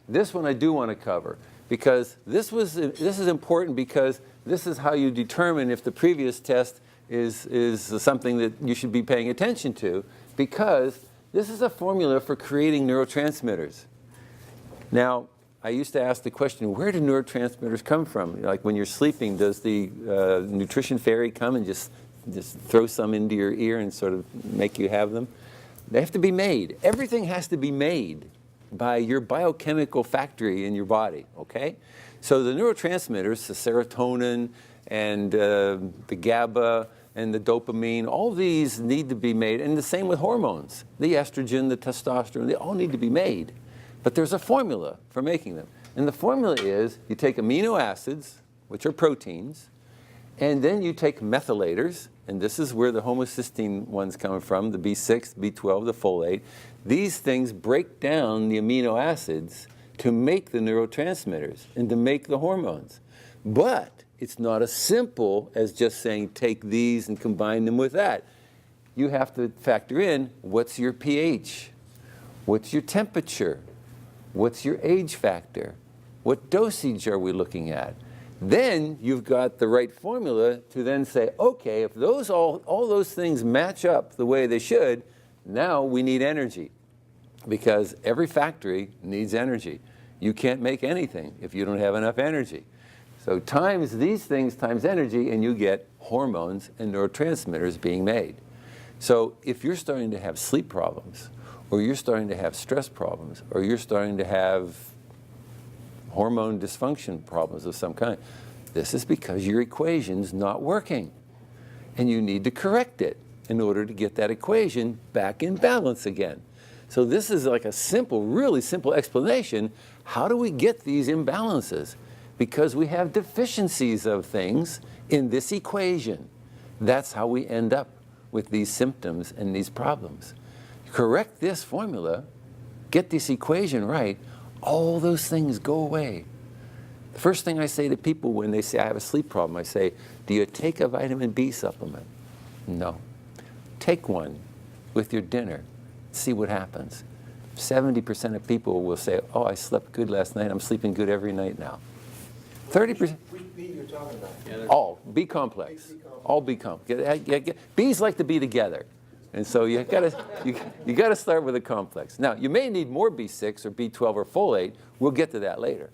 This one I do want to cover, because this is important, because this is how you determine if the previous test is something that you should be paying attention to, because this is a formula for creating neurotransmitters. Now, I used to ask the question, where do neurotransmitters come from? Like when you're sleeping, does the nutrition fairy come and just throw some into your ear and sort of make you have them? They have to be made. Everything has to be made by your biochemical factory in your body, okay? So the neurotransmitters, the serotonin and the GABA and the dopamine, all these need to be made, and the same with hormones. The estrogen, the testosterone, they all need to be made. But there's a formula for making them. And the formula is you take amino acids, which are proteins, and then you take methylators, and this is where the homocysteine ones come from, the B6, B12, the folate. These things break down the amino acids to make the neurotransmitters and to make the hormones. But it's not as simple as just saying take these and combine them with that. You have to factor in what's your pH, what's your temperature, what's your age factor, what dosage are we looking at. Then you've got the right formula to then say, okay, if those all those things match up the way they should, now we need energy, because every factory needs energy. You can't make anything if you don't have enough energy. So times these things times energy, and you get hormones and neurotransmitters being made. So if you're starting to have sleep problems, or you're starting to have stress problems, or you're starting to have hormone dysfunction problems of some kind, this is because your equation's not working. And you need to correct it in order to get that equation back in balance again. So this is like a simple, really simple explanation. How do we get these imbalances? Because we have deficiencies of things in this equation. That's how we end up with these symptoms and these problems. Correct this formula, get this equation right, all those things go away. The first thing I say to people when they say I have a sleep problem, I say, do you take a vitamin B supplement? No. Take one with your dinner. See what happens. 70% of people will say, oh, I slept good last night. I'm sleeping good every night now. 30%. Which B you're talking about? All B complex. All B complex. B's like to be together. And so you gotta start with a complex. Now, you may need more B6 or B12 or folate. We'll get to that later.